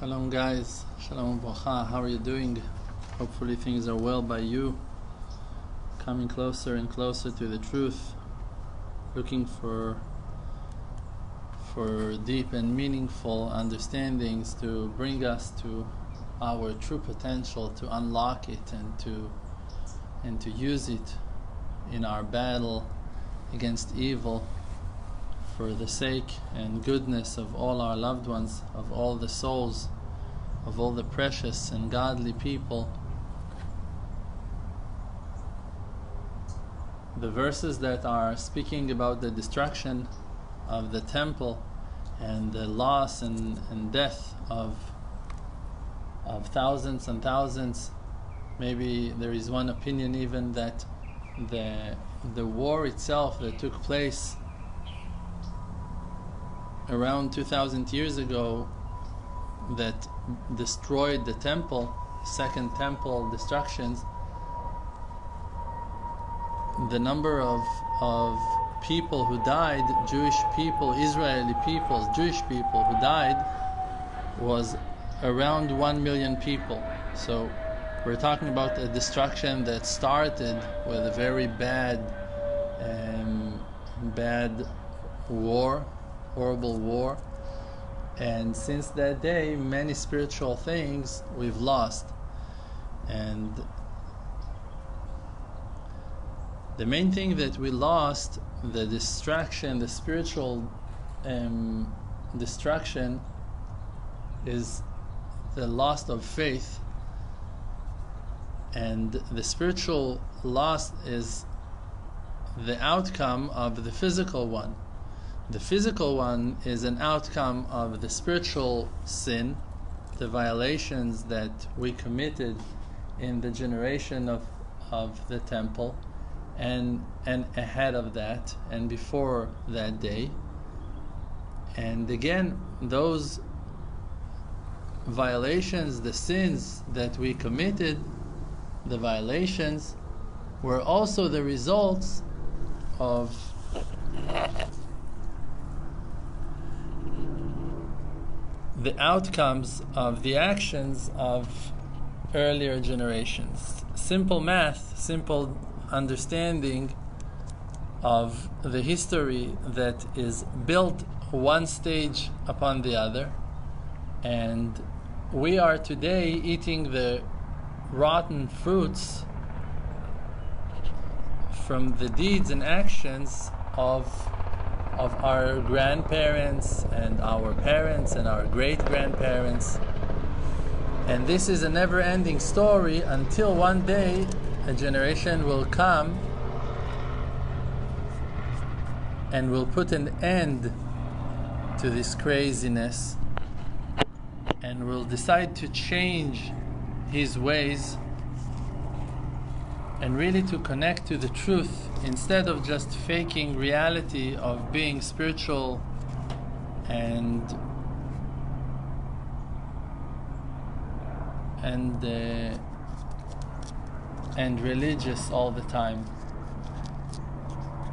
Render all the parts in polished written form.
Shalom guys, Shalom Bracha, how are you doing? Hopefully things are well by you. Coming closer and closer to the truth, looking for deep and meaningful understandings to bring us to our true potential, to unlock it and to use it in our battle against evil, for the sake and goodness of all our loved ones, of all the souls, of all the precious and godly people. The verses that are speaking about the destruction of the temple and the loss and death of thousands and thousands, maybe there is one opinion even that the war itself that took place around 2,000 years ago that destroyed the temple, second temple destructions, the number of people who died, Jewish people, Israeli people, Jewish people who died, was around 1 million people. So we're talking about a destruction that started with a very bad war, horrible war, and since that day many spiritual things we've lost. And the main thing that we lost, the distraction, the spiritual destruction, is the loss of faith, and the spiritual loss is the outcome of the physical one. The physical one is an outcome of the spiritual sin, the violations that we committed in the generation of the temple and ahead of that and before that day. And again, those violations, the sins that we committed, the violations were also the results of the outcomes of the actions of earlier generations. Simple math, simple understanding of the history that is built one stage upon the other, and we are today eating the rotten fruits from the deeds and actions of our grandparents and our parents and our great-grandparents. And this is a never-ending story until one day a generation will come and will put an end to this craziness and will decide to change his ways and really to connect to the truth, instead of just faking reality of being spiritual and religious all the time.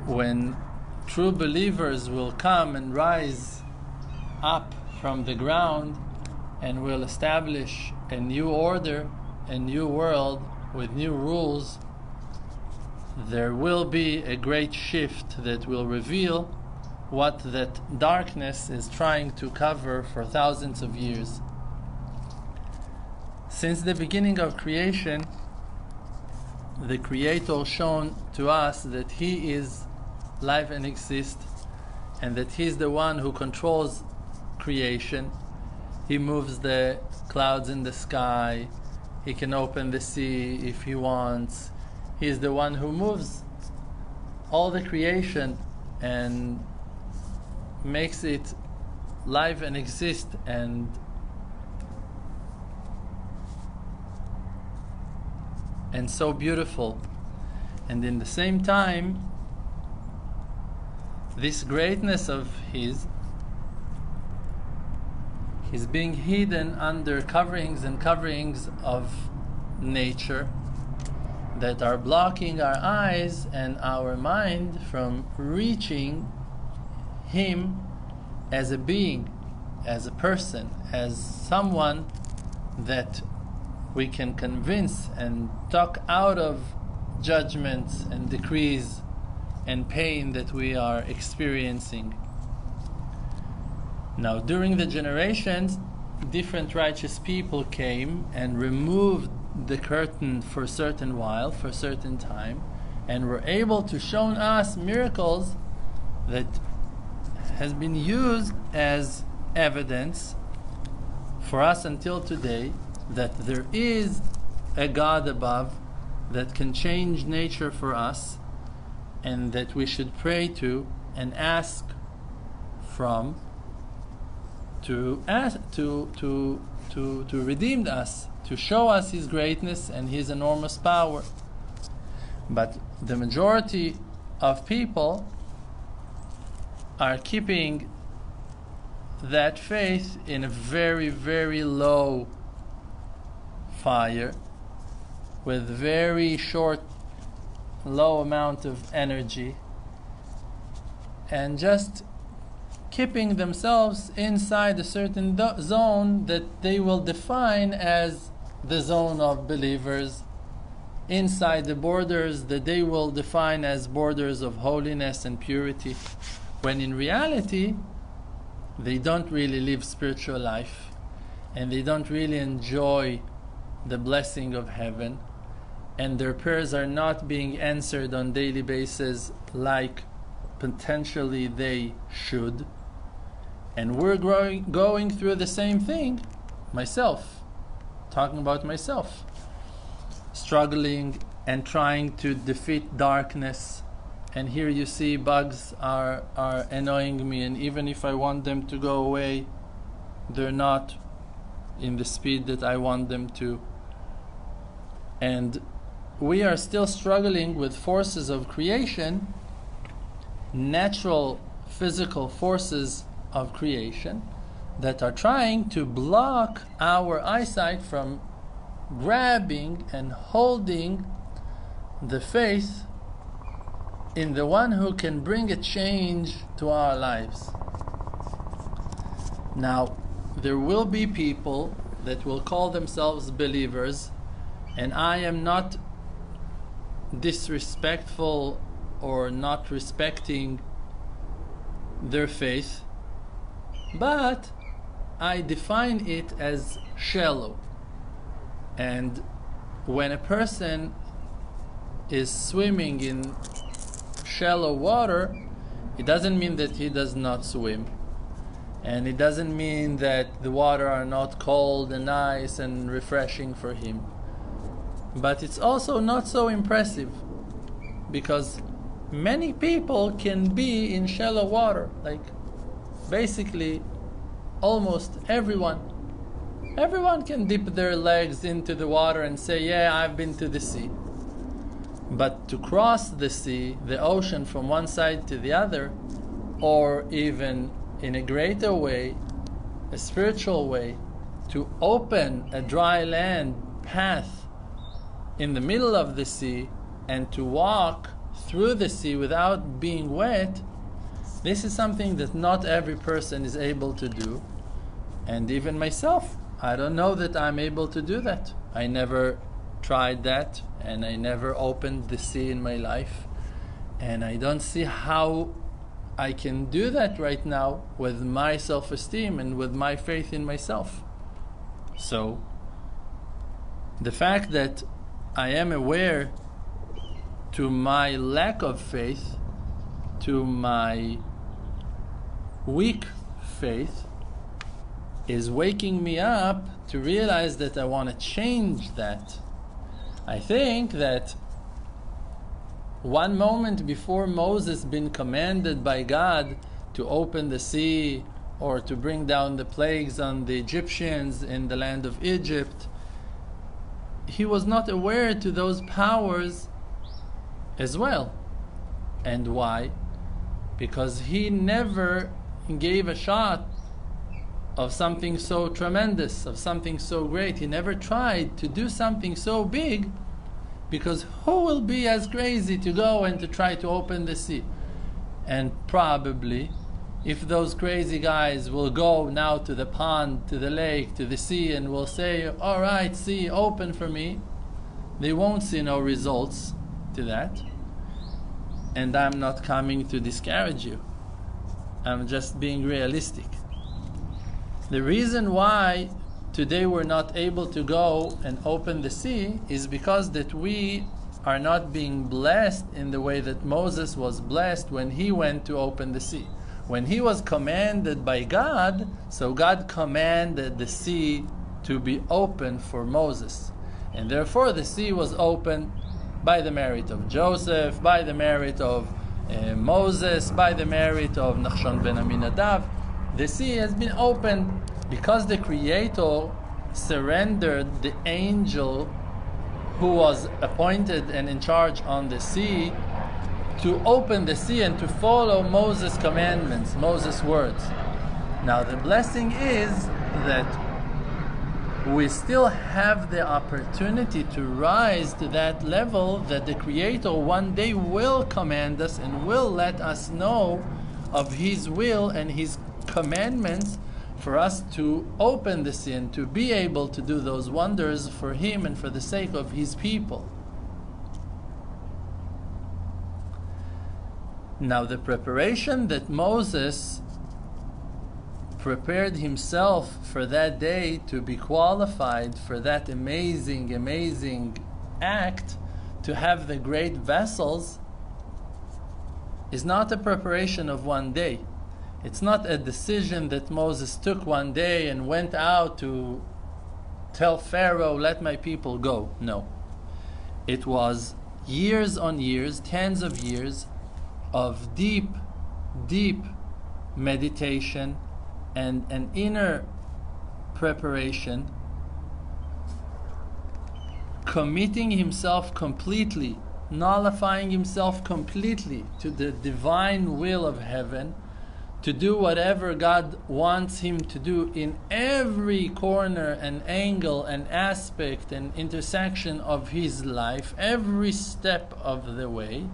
When true believers will come and rise up from the ground and will establish a new order, a new world with new rules, there will be a great shift that will reveal what that darkness is trying to cover for thousands of years. Since the beginning of creation, the Creator shown to us that He is life and exists, and that He is the one who controls creation. He moves the clouds in the sky. He can open the sea if He wants. He is the one who moves all the creation and makes it live and exist and so beautiful. And in the same time, this greatness of His is being hidden under coverings and coverings of nature that are blocking our eyes and our mind from reaching Him as a being, as a person, as someone that we can convince and talk out of judgments and decrees and pain that we are experiencing. Now, during the generations, different righteous people came and removed the curtain for a certain while, for a certain time, and were able to show us miracles that has been used as evidence for us until today that there is a God above that can change nature for us, and that we should pray to and ask from to redeem us, to show us His greatness and His enormous power. But the majority of people are keeping that faith in a very, very low fire, with very short, low amount of energy, and just keeping themselves inside a certain zone that they will define as the zone of believers, inside the borders that they will define as borders of holiness and purity, when in reality they don't really live spiritual life, and they don't really enjoy the blessing of heaven, and their prayers are not being answered on daily basis like potentially they should. And we're going through the same thing, myself, talking about myself, struggling and trying to defeat darkness. And here you see bugs are annoying me, and even if I want them to go away, they're not in the speed that I want them to. And we are still struggling with forces of creation, natural physical forces of creation, that are trying to block our eyesight from grabbing and holding the faith in the one who can bring a change to our lives. Now, there will be people that will call themselves believers, and I am not disrespectful or not respecting their faith, but I define it as shallow. And when a person is swimming in shallow water, it doesn't mean that he does not swim, and it doesn't mean that the water are not cold and nice and refreshing for him. But it's also not so impressive, because many people can be in shallow water, like basically almost everyone. Everyone can dip their legs into the water and say, yeah, I've been to the sea. But to cross the sea, the ocean, from one side to the other, or even in a greater way, a spiritual way, to open a dry land path in the middle of the sea and to walk through the sea without being wet, this is something that not every person is able to do. And even myself, I don't know that I'm able to do that. I never tried that, and I never opened the sea in my life, and I don't see how I can do that right now with my self-esteem and with my faith in myself. So the fact that I am aware to my lack of faith, to my weak faith, is waking me up to realize that I want to change that. I think that one moment before Moses been commanded by God to open the sea or to bring down the plagues on the Egyptians in the land of Egypt, he was not aware to those powers as well. And why? Because he never gave a shot of something so tremendous, of something so great. He never tried to do something so big, because who will be as crazy to go and to try to open the sea? And probably if those crazy guys will go now to the pond, to the lake, to the sea, and will say, all right, sea, open for me, they won't see no results to that. And I'm not coming to discourage you. I'm just being realistic. The reason why today we're not able to go and open the sea is because that we are not being blessed in the way that Moses was blessed when he went to open the sea. When he was commanded by God, so God commanded the sea to be open for Moses. And therefore the sea was opened by the merit of Joseph, by the merit of Moses, by the merit of Nachshon ben Aminadav. The sea has been opened because the Creator surrendered the angel who was appointed and in charge on the sea to open the sea and to follow Moses' commandments, Moses' words. Now the blessing is that we still have the opportunity to rise to that level that the Creator one day will command us and will let us know of His will and His commandments for us to open the sea and to be able to do those wonders for Him and for the sake of His people. Now the preparation that Moses prepared himself for that day to be qualified for that amazing act, to have the great vessels, is not a preparation of one day. It's not a decision that Moses took one day and went out to tell Pharaoh, let my people go. No. It was years on years, tens of years of deep meditation and an inner preparation, committing himself completely, nullifying himself completely to the divine will of heaven, to do whatever God wants him to do in every corner and angle and aspect and intersection of his life, every step of the way.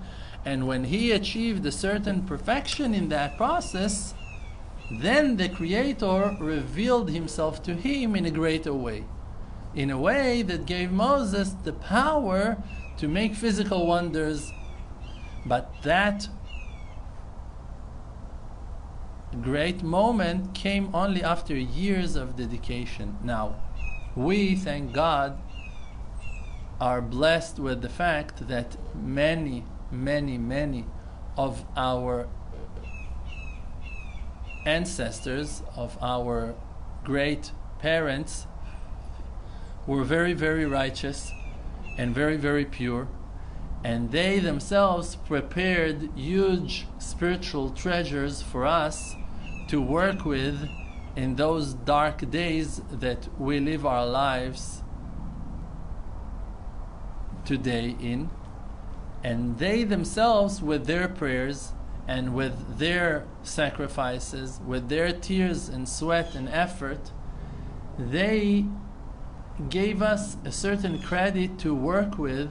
And when he achieved a certain perfection in that process, then the Creator revealed himself to him in a greater way, in a way that gave Moses the power to make physical wonders. But that great moment came only after years of dedication. Now, we, thank God, are blessed with the fact that many of our ancestors, of our great parents, were very righteous and very pure, and they themselves prepared huge spiritual treasures for us to work with in those dark days that we live our lives today in. And they themselves, with their prayers and with their sacrifices, with their tears and sweat and effort, they gave us a certain credit to work with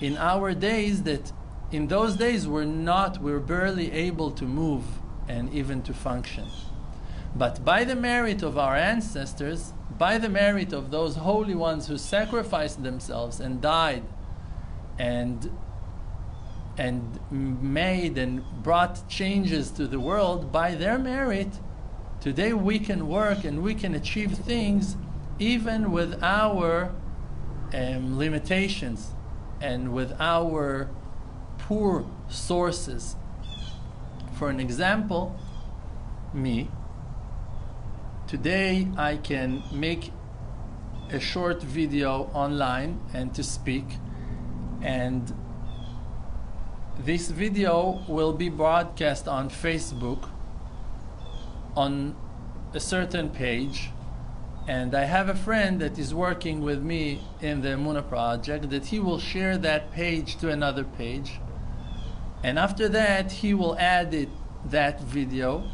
in our days that in those days we're barely able to move and even to function. But by the merit of our ancestors, by the merit of those holy ones who sacrificed themselves and died and made and brought changes to the world, by their merit, today we can work and we can achieve things even with our limitations and with our poor sources. For an example, me, today I can make a short video online and to speak, and this video will be broadcast on Facebook on a certain page, and I have a friend that is working with me in the Emunah project that he will share that page to another page, and after that he will edit that video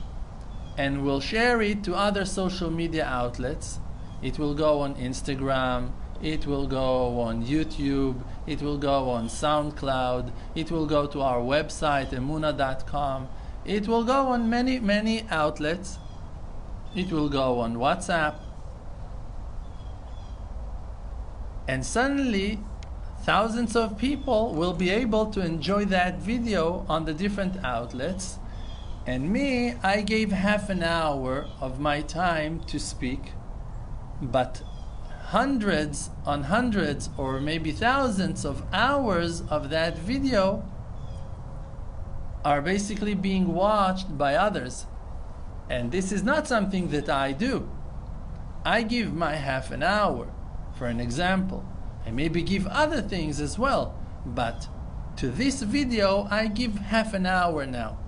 and will share it to other social media outlets. It will go on Instagram, it will go on YouTube, it will go on SoundCloud, it will go to our website emunah.com, it will go on many outlets. It will go on WhatsApp. And suddenly, thousands of people will be able to enjoy that video on the different outlets. And me, I gave half an hour of my time to speak, but hundreds on hundreds or maybe thousands of hours of that video are basically being watched by others. And this is not something that I do. I give my half an hour, for an example. I maybe give other things as well, but to this video I give half an hour now.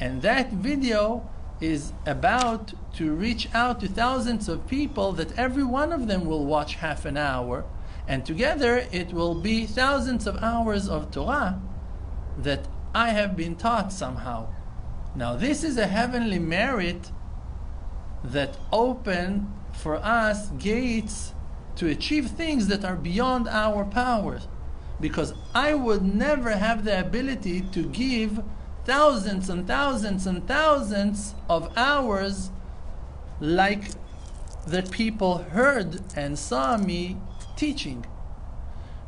And that video is about to reach out to thousands of people that every one of them will watch half an hour, and together it will be thousands of hours of Torah that I have been taught somehow. Now this is a heavenly merit that open for us gates to achieve things that are beyond our powers, because I would never have the ability to give thousands and thousands and thousands of hours like that people heard and saw me teaching.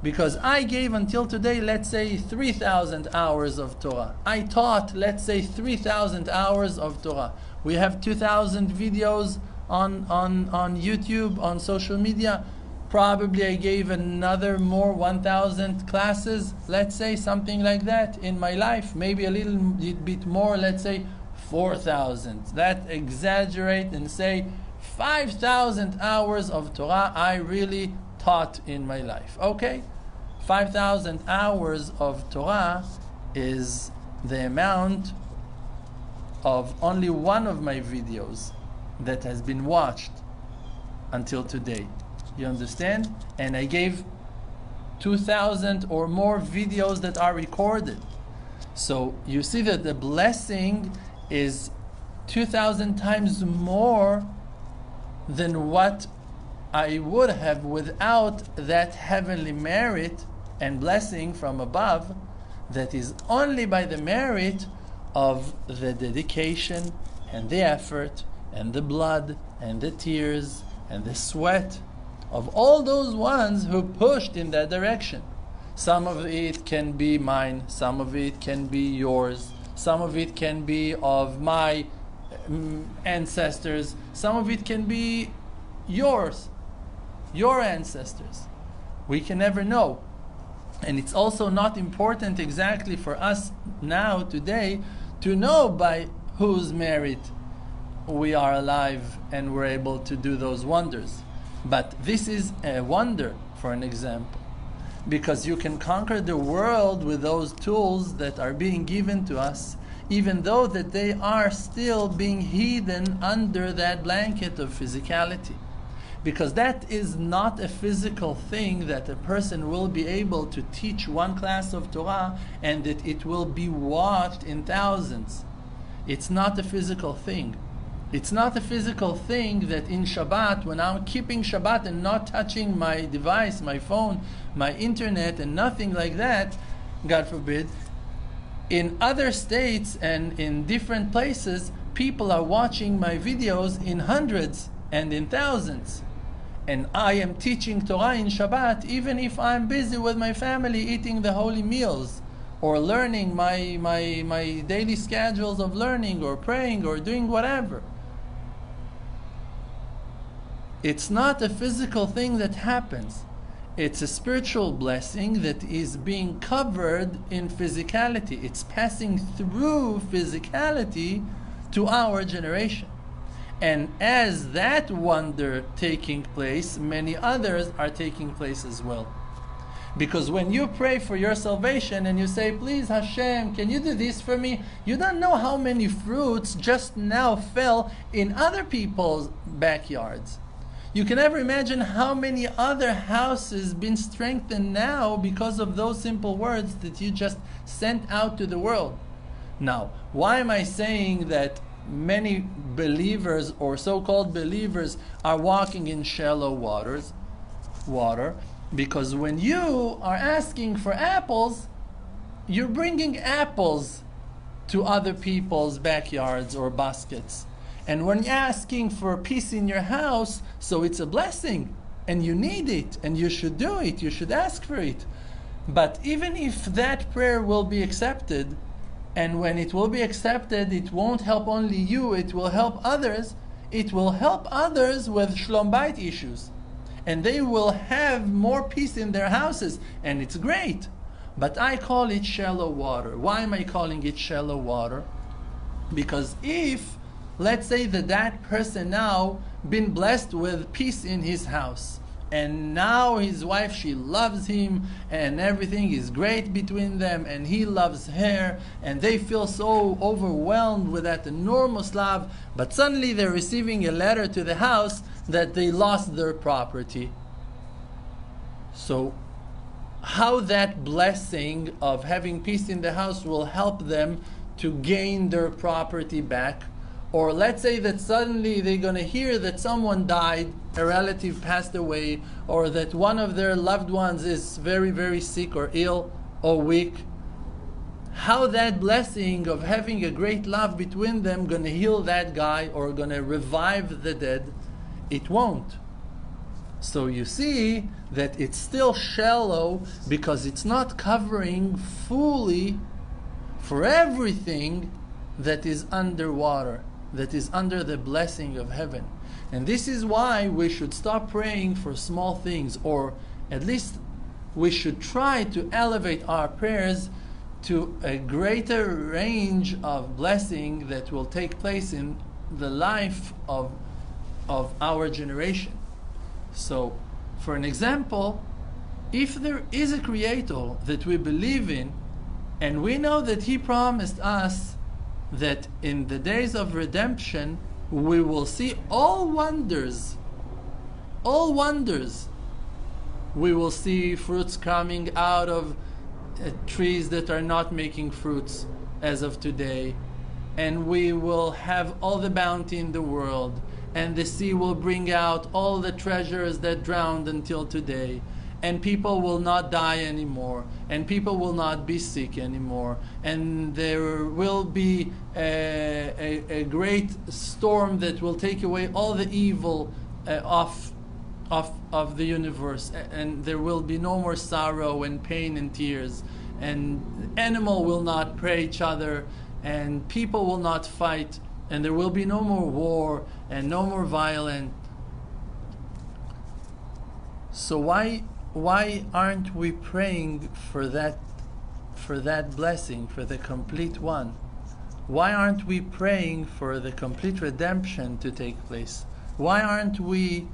Because I gave until today, let's say 3,000 hours of Torah. I taught, let's say 3,000 hours of Torah. We have 2,000 videos on YouTube, on social media. Probably I gave another more 1,000 classes, let's say something like that in my life. Maybe a little bit more, let's say 4,000. That exaggerate and say 5,000 hours of Torah I really taught in my life. Okay? 5,000 hours of Torah is the amount of only one of my videos that has been watched until today. You understand? And I gave 2,000 or more videos that are recorded. So you see that the blessing is 2,000 times more than what I would have without that heavenly merit and blessing from above, that is only by the merit of the dedication and the effort and the blood and the tears and the sweat of all those ones who pushed in that direction. Some of it can be mine, some of it can be yours, some of it can be of my ancestors, some of it can be yours, your ancestors. We can never know. And it's also not important exactly for us now, today, to know by whose merit we are alive and we're able to do those wonders. But this is a wonder, for an example, because you can conquer the world with those tools that are being given to us, even though that they are still being hidden under that blanket of physicality. Because that is not a physical thing that a person will be able to teach one class of Torah and that it will be watched in thousands. It's not a physical thing. It's not a physical thing that in Shabbat, when I'm keeping Shabbat and not touching my device, my phone, my internet, and nothing like that, God forbid, in other states and in different places, people are watching my videos in hundreds and in thousands. And I am teaching Torah in Shabbat, even if I'm busy with my family eating the holy meals, or learning my daily schedules of learning, or praying, or doing whatever. It's not a physical thing that happens. It's a spiritual blessing that is being covered in physicality. It's passing through physicality to our generation. And as that wonder taking place, many others are taking place as well. Because when you pray for your salvation and you say, please Hashem, can you do this for me? You don't know how many fruits just now fell in other people's backyards. You can never imagine how many other houses been strengthened now because of those simple words that you just sent out to the world. Now, why am I saying that many believers or so-called believers are walking in shallow water? Because when you are asking for apples, you're bringing apples to other people's backyards or baskets. And when you're asking for peace in your house, so it's a blessing, and you need it, and you should do it, you should ask for it. But even if that prayer will be accepted, and when it will be accepted, it won't help only you, it will help others. It will help others with Shlom Bayit issues. And they will have more peace in their houses, and it's great. But I call it shallow water. Why am I calling it shallow water? Because if, let's say that person now been blessed with peace in his house, and now his wife, she loves him, and everything is great between them, and he loves her, and they feel so overwhelmed with that enormous love, but suddenly they're receiving a letter to the house that they lost their property. So how that blessing of having peace in the house will help them to gain their property back? Or let's say that suddenly they're going to hear that someone died, a relative passed away, or that one of their loved ones is very, very sick or ill or weak. How that blessing of having a great love between them going to heal that guy or going to revive the dead? It won't. So you see that it's still shallow because it's not covering fully for everything that is underwater, that is under the blessing of heaven. And this is why we should stop praying for small things, or at least we should try to elevate our prayers to a greater range of blessing that will take place in the life of our generation. So, for an example, if there is a creator that we believe in, and we know that he promised us that in the days of redemption we will see all wonders. We will see fruits coming out of trees that are not making fruits as of today, and we will have all the bounty in the world, and the sea will bring out all the treasures that drowned until today, and people will not die anymore, and people will not be sick anymore, and there will be a great storm that will take away all the evil of the universe, and there will be no more sorrow and pain and tears, and animal will not prey each other, and people will not fight, and there will be no more war and no more violence. So why aren't we praying for that blessing, for the complete one? Why aren't we praying for the complete redemption to take place? Why aren't we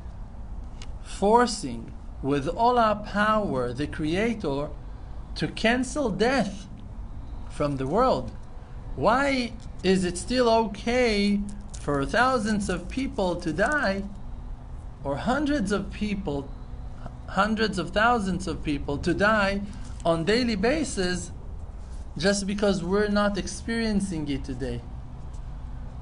forcing with all our power the Creator to cancel death from the world? Why is it still okay for thousands of people to die, or hundreds of thousands of people to die on daily basis, just because we're not experiencing it today?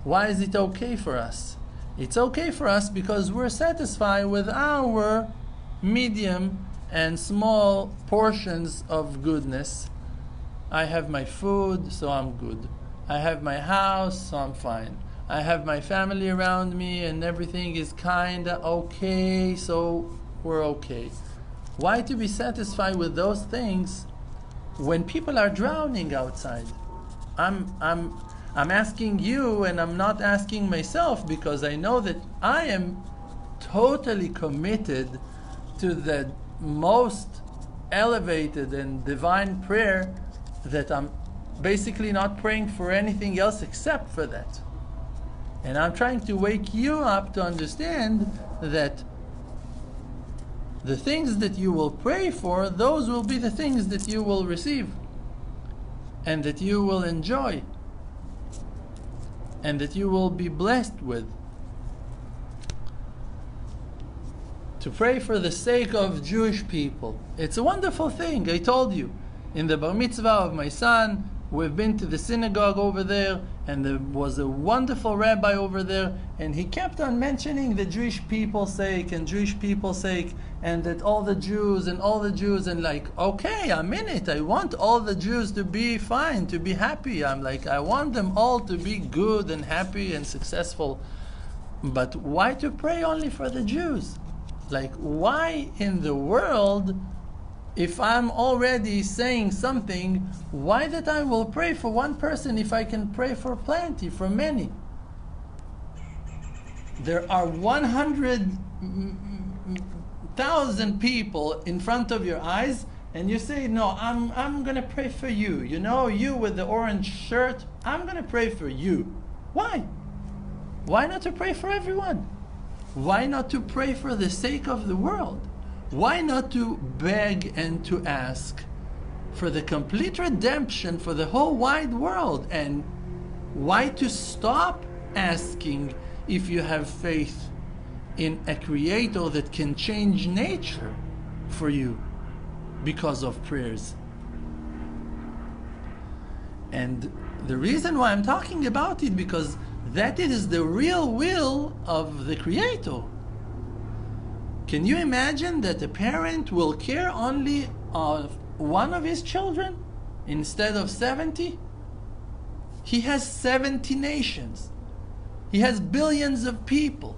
Why is it okay for us? It's okay for us because we're satisfied with our medium and small portions of goodness. I have my food, so I'm good. I have my house, so I'm fine. I have my family around me and everything is kinda okay, so we're okay. Why to be satisfied with those things when people are drowning outside? I'm asking you, and I'm not asking myself, because I know that I am totally committed to the most elevated and divine prayer, that I'm basically not praying for anything else except for that. And I'm trying to wake you up to understand that the things that you will pray for, those will be the things that you will receive, and that you will enjoy, and that you will be blessed with. To pray for the sake of Jewish people, it's a wonderful thing. I told you, in the bar mitzvah of my son, we've been to the synagogue over there, and there was a wonderful rabbi over there, and he kept on mentioning the Jewish people's sake and Jewish people's sake, and that all the Jews, and like, okay, I'm in it. I want all the Jews to be fine, to be happy. I'm like, I want them all to be good and happy and successful. But why to pray only for the Jews? Like, why in the world, if I'm already saying something, why that I will pray for one person if I can pray for plenty, for many? There are 100,000 people in front of your eyes, and you say, no, I'm going to pray for you. You know, you with the orange shirt, I'm going to pray for you. Why? Why not to pray for everyone? Why not to pray for the sake of the world? Why not to beg and to ask for the complete redemption for the whole wide world? And why to stop asking if you have faith in a creator that can change nature for you because of prayers? And the reason why I'm talking about it, because that is the real will of the creator. Can you imagine that a parent will care only of one of his children instead of 70? He has 70 nations. He has billions of people.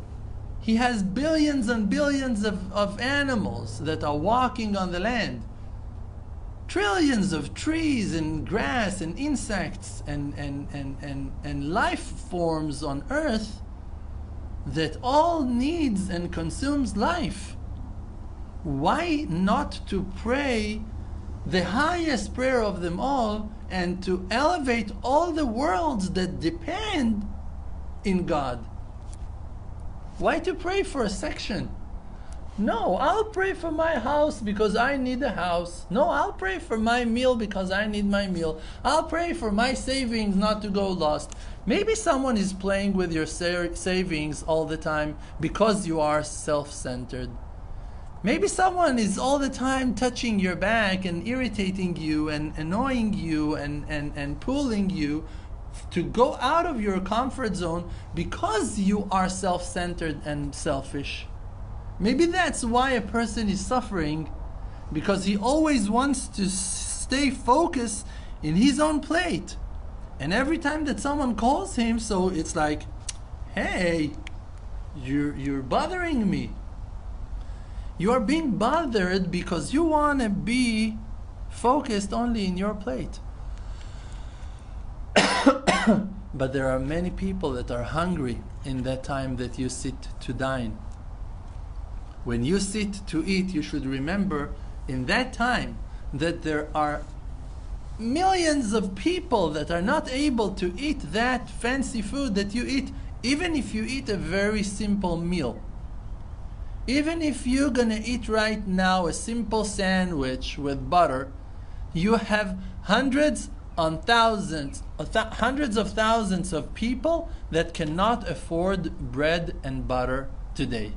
He has billions and billions of animals that are walking on the land. Trillions of trees and grass and insects and life forms on earth that all needs and consumes life. Why not to pray the highest prayer of them all and to elevate all the worlds that depend in God? Why to pray for a section? No, I'll pray for my house because I need a house. No, I'll pray for my meal because I need my meal. I'll pray for my savings not to go lost. Maybe someone is playing with your savings all the time because you are self-centered. Maybe someone is all the time touching your back and irritating you and annoying you and pulling you to go out of your comfort zone because you are self-centered and selfish. Maybe that's why a person is suffering, because he always wants to stay focused in his own plate. And every time that someone calls him, so it's like, hey, you're bothering me. You are being bothered because you want to be focused only in your plate. But there are many people that are hungry in that time that you sit to dine. When you sit to eat, you should remember in that time that there are millions of people that are not able to eat that fancy food that you eat, even if you eat a very simple meal. Even if you're gonna eat right now a simple sandwich with butter, you have hundreds of thousands of people that cannot afford bread and butter today.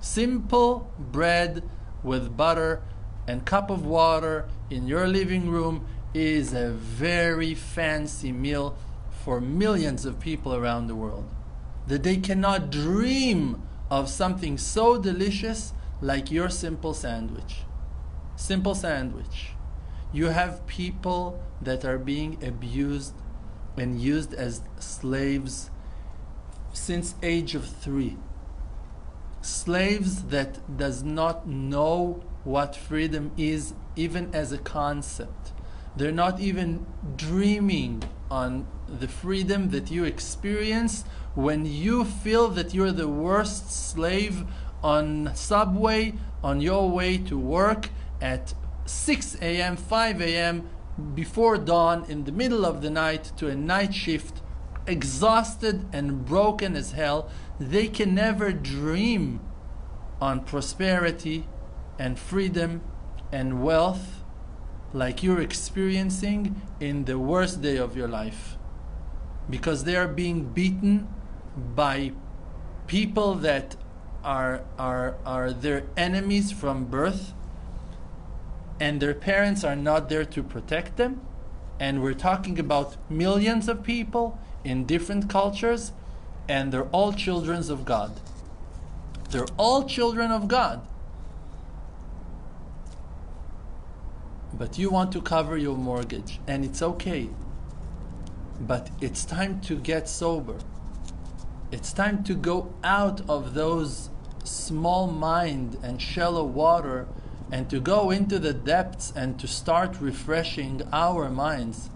Simple bread with butter and cup of water in your living room is a very fancy meal for millions of people around the world. That they cannot dream of something so delicious like your simple sandwich. Simple sandwich. You have people that are being abused and used as slaves since age of 3. Slaves that does not know what freedom is even as a concept. They're not even dreaming on the freedom that you experience when you feel that you're the worst slave on subway on your way to work at 6 a.m., 5 a.m. before dawn in the middle of the night to a night shift, exhausted and broken as hell. They can never dream on prosperity and freedom and wealth like you're experiencing in the worst day of your life, because they are being beaten by people that are their enemies from birth, and their parents are not there to protect them. And we're talking about millions of people in different cultures, and they're all children of God. They're all children of God. But you want to cover your mortgage, and it's okay. But it's time to get sober. It's time to go out of those small mind and shallow water and to go into the depths and to start refreshing our minds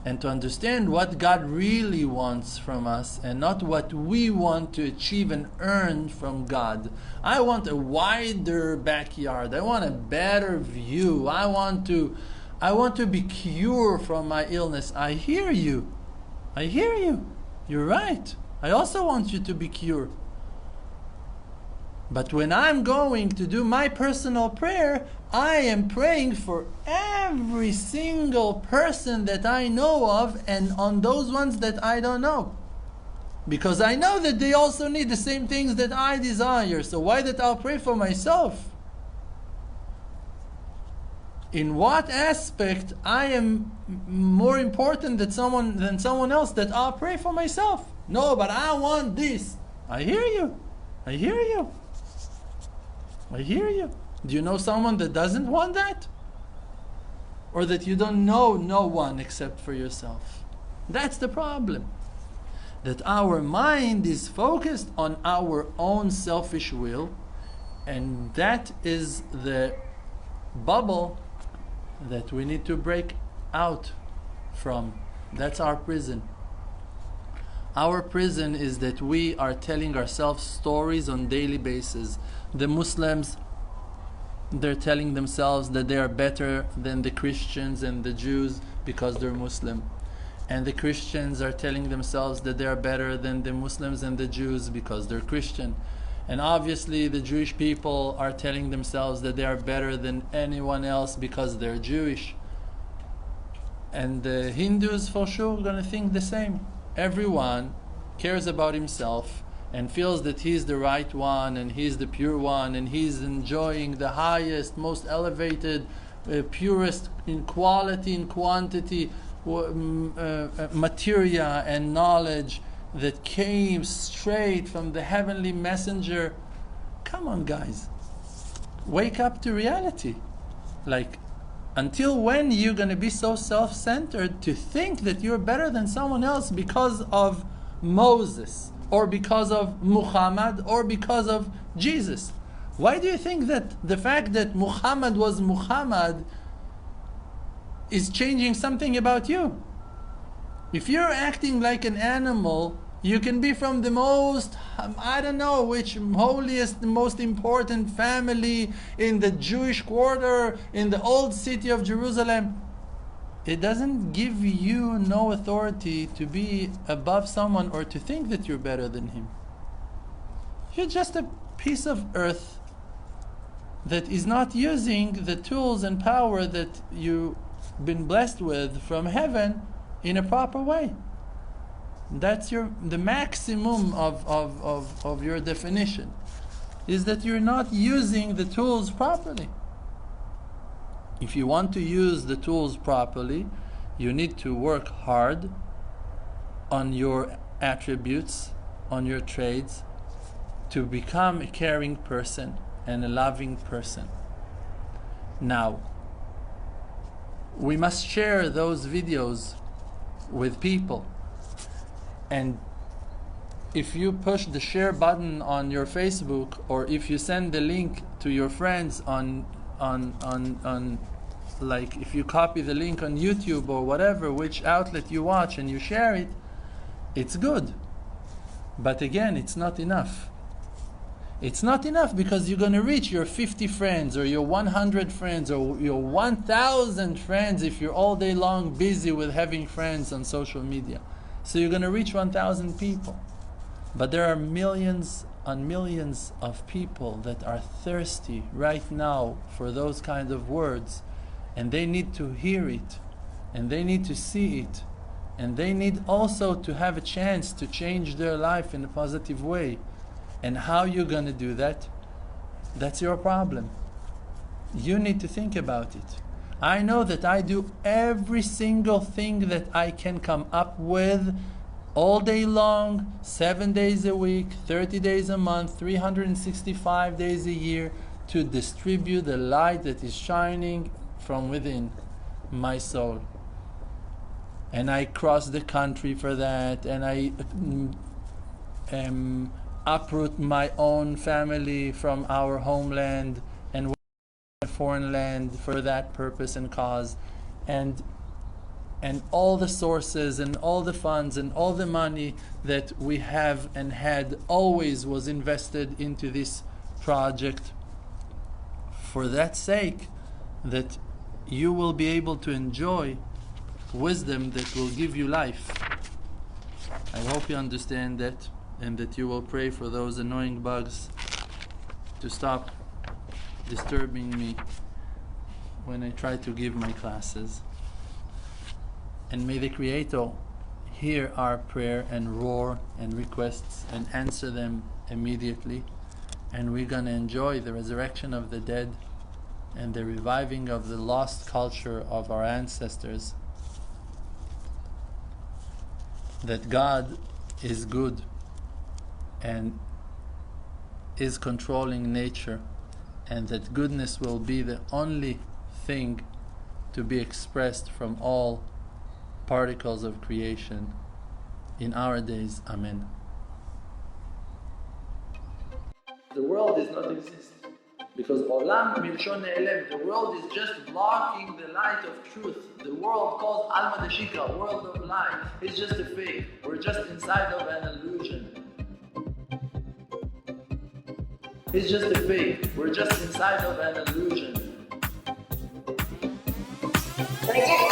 and to understand what God really wants from us and not what we want to achieve and earn from God. I want a wider backyard. I want a better view. I want to be cured from my illness. I hear you. I hear you. You're right. I also want you to be cured. But when I'm going to do my personal prayer, I am praying for every single person that I know of and on those ones that I don't know. Because I know that they also need the same things that I desire. So why that I'll pray for myself? In what aspect I am more important than someone else that I'll pray for myself? No, but I want this. I hear you. I hear you. I hear you. Do you know someone that doesn't want that? Or that you don't know no one except for yourself? That's the problem. That our mind is focused on our own selfish will, and that is the bubble that we need to break out from. That's our prison. Our prison is that we are telling ourselves stories on daily basis. The Muslims, they're telling themselves that they are better than the Christians and the Jews because they're Muslim. And the Christians are telling themselves that they are better than the Muslims and the Jews because they're Christian. And obviously the Jewish people are telling themselves that they are better than anyone else because they're Jewish. And the Hindus for sure are going to think the same. Everyone cares about himself and feels that he's the right one and he's the pure one and he's enjoying the highest, most elevated, purest in quality and quantity materia and knowledge that came straight from the heavenly messenger. Come on, guys, wake up to reality. Like, until when you're going to be so self-centered to think that you're better than someone else because of Moses or because of Muhammad or because of Jesus? Why do you think that the fact that Muhammad was Muhammad is changing something about you? If you're acting like an animal, you can be from the most, I don't know which holiest, most important family in the Jewish quarter, in the old city of Jerusalem. It doesn't give you no authority to be above someone or to think that you're better than him. You're just a piece of earth that is not using the tools and power that you've been blessed with from heaven in a proper way. That's the maximum of your definition, is that you're not using the tools properly. If you want to use the tools properly, you need to work hard on your attributes, on your traits, to become a caring person and a loving person. Now, we must share those videos with people. And if you push the share button on your Facebook, or if you send the link to your friends on like if you copy the link on YouTube or whatever, which outlet you watch, and you share it, it's good. But again, it's not enough. It's not enough because you're going to reach your 50 friends or your 100 friends or your 1,000 friends if you're all day long busy with having friends on social media. So you're going to reach 1,000 people. But there are millions and millions of people that are thirsty right now for those kind of words, and they need to hear it, and they need to see it, and they need also to have a chance to change their life in a positive way. And how you're going to do that, that's your problem. You need to think about it. I know that I do every single thing that I can come up with all day long, 7 days a week, 30 days a month, 365 days a year, to distribute the light that is shining from within my soul. And I cross the country for that, and I uproot my own family from our homeland and work in a foreign land for that purpose and cause, and all the sources and all the funds and all the money that we have and had always was invested into this project for that sake, that you will be able to enjoy wisdom that will give you life. I hope you understand that, and that you will pray for those annoying bugs to stop disturbing me when I try to give my classes. And may the Creator hear our prayer and roar and requests and answer them immediately, and we're going to enjoy the resurrection of the dead and the reviving of the lost culture of our ancestors. That God is good and is controlling nature, and that goodness will be the only thing to be expressed from all particles of creation in our days. Amen. The world does not exist because Olam Milshon Ne'elem, the world is just blocking the light of truth. The world called Alma Deshika, world of light, is just a fake. We're just inside of an illusion. It's just a fake. We're just inside of an illusion. We're just